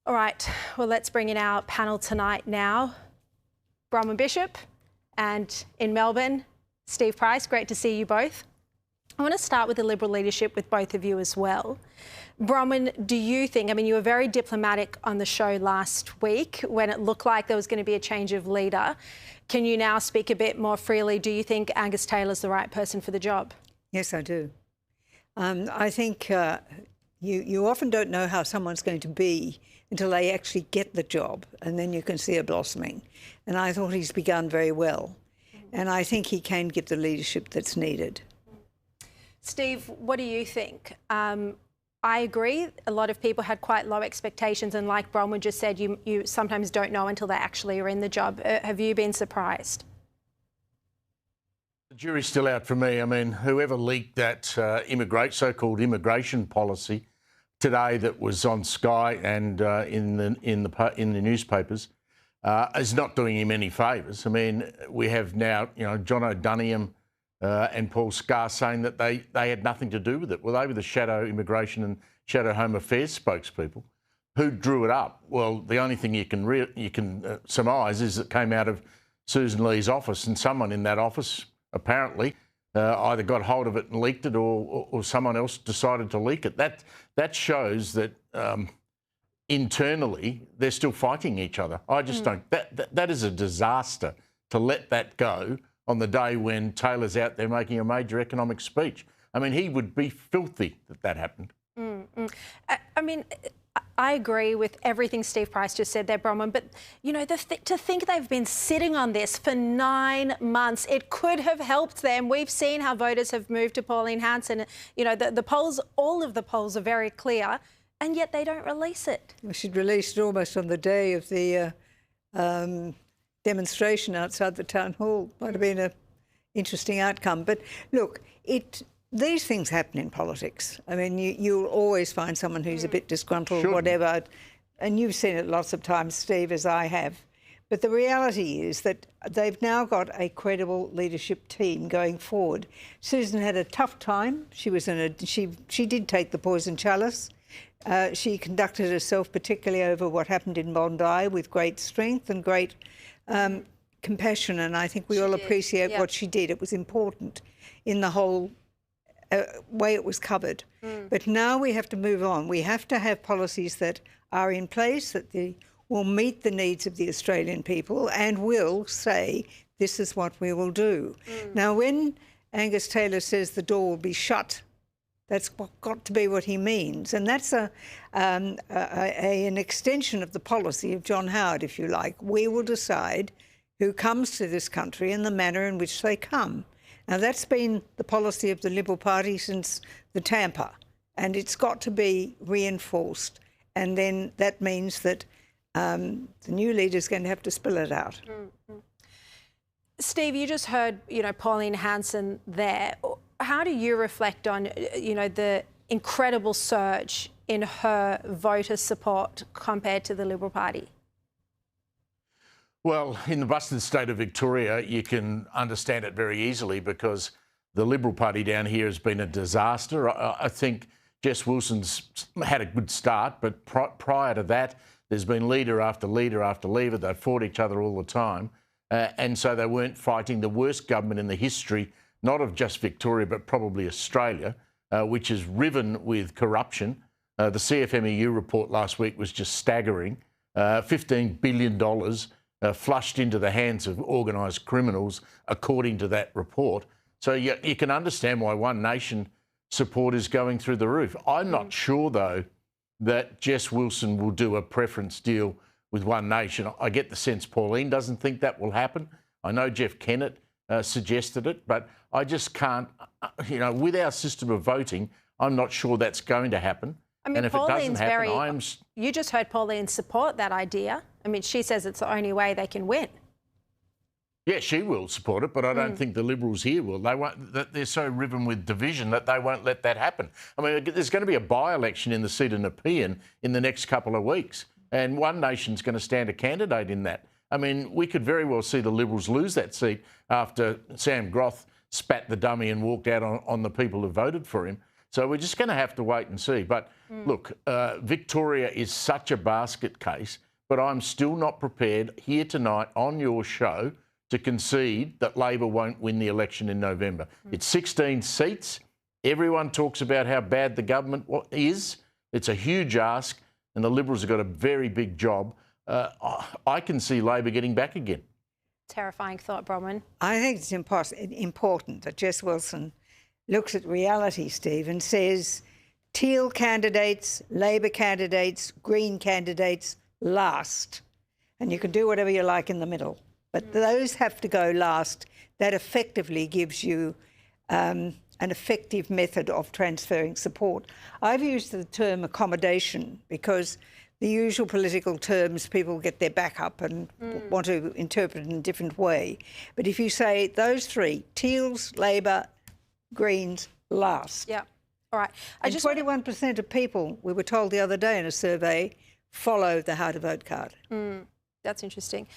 All right, well, let's bring in our panel tonight now. Bronwyn Bishop and in Melbourne, Steve Price, great to see you both. I want to start with the Liberal leadership with both of you as well. Bronwyn, do you think, I mean, you were very diplomatic on the show last week when it looked like there was going to be a change of leader. Can you now speak a bit more freely? Do you think Angus Taylor's the right person for the job? Yes, I do. I think you often don't know how someone's going to be until they actually get the job, and then you can see a blossoming. And I thought he's begun very well. And I think he can give the leadership that's needed. Steve, what do you think? I agree. A lot of people had quite low expectations, and like Bronwyn just said, you sometimes don't know until they actually are in the job. Have you been surprised? The jury's still out for me. I mean, whoever leaked that so-called immigration policy today that was on Sky and in the newspapers is not doing him any favours. I mean, we have now, John O'Doniham and Paul Scar saying that they had nothing to do with it. Well, they were the shadow immigration and shadow home affairs spokespeople. Who drew it up? Well, the only thing you can surmise is it came out of Susan Lee's office, and someone in that office apparently either got hold of it and leaked it, or someone else decided to leak it. That shows that internally they're still fighting each other. I just don't. That is a disaster to let that go on the day when Taylor's out there making a major economic speech. I mean, he would be filthy that happened. I mean, I agree with everything Steve Price just said there, Bronwyn, but, to think they've been sitting on this for 9 months, it could have helped them. We've seen how voters have moved to Pauline Hanson. The polls, all of the polls are very clear, and yet they don't release it. We should release it almost on the day of the demonstration outside the town hall. Might have been an interesting outcome. But look, these things happen in politics. I mean, you'll always find someone who's a bit disgruntled, whatever, and you've seen it lots of times, Steve, as I have. But the reality is that they've now got a credible leadership team going forward. Susan had a tough time. She did take the poison chalice. She conducted herself, particularly over what happened in Bondi, with great strength and great compassion, and I think we all appreciate what she did. It was important in the whole way it was covered. But now we have to move on. We have to have policies that are in place, that will meet the needs of the Australian people and will say, this is what we will do. Now, when Angus Taylor says the door will be shut, that's got to be what he means. And that's an extension of the policy of John Howard, if you like. We will decide who comes to this country and the manner in which they come. Now, that's been the policy of the Liberal Party since the Tampa, and it's got to be reinforced. And then that means that the new leader's going to have to spill it out. Steve, you just heard, Pauline Hanson there. How do you reflect on, the incredible surge in her voter support compared to the Liberal Party? Well, in the busted state of Victoria, you can understand it very easily because the Liberal Party down here has been a disaster. I think Jess Wilson's had a good start, but prior to that, there's been leader after leader after leader. They've fought each other all the time. And so they weren't fighting the worst government in the history, not of just Victoria, but probably Australia, which is riven with corruption. The CFMEU report last week was just staggering. $15 billion flushed into the hands of organised criminals, according to that report. So you can understand why One Nation support is going through the roof. I'm not sure, though, that Jess Wilson will do a preference deal with One Nation. I get the sense Pauline doesn't think that will happen. I know Jeff Kennett suggested it, but I just can't, with our system of voting, I'm not sure that's going to happen. I mean, and if Pauline's it doesn't happen, you just heard Pauline support that idea. I mean, she says it's the only way they can win. Yeah, she will support it, but I don't think the Liberals here will. They won't. They're so riven with division that they won't let that happen. I mean, there's going to be a by-election in the seat of Nepean in the next couple of weeks, and One Nation's going to stand a candidate in that. I mean, we could very well see the Liberals lose that seat after Sam Groth spat the dummy and walked out on the people who voted for him. So we're just going to have to wait and see. But Look, Victoria is such a basket case, but I'm still not prepared here tonight on your show to concede that Labor won't win the election in November. It's 16 seats. Everyone talks about how bad the government is. It's a huge ask, and the Liberals have got a very big job. I can see Labor getting back again. Terrifying thought, Bronwyn. I think it's important that Jess Wilson looks at reality, Steve, and says Teal candidates, Labor candidates, Green candidates last. And you can do whatever you like in the middle. But those have to go last. That effectively gives you an effective method of transferring support. I've used the term accommodation because the usual political terms, people get their back up and want to interpret it in a different way. But if you say those three, Teals, Labor, Greens, last. Yeah. All right. And 21% of people, we were told the other day in a survey, follow the how to vote card. That's interesting.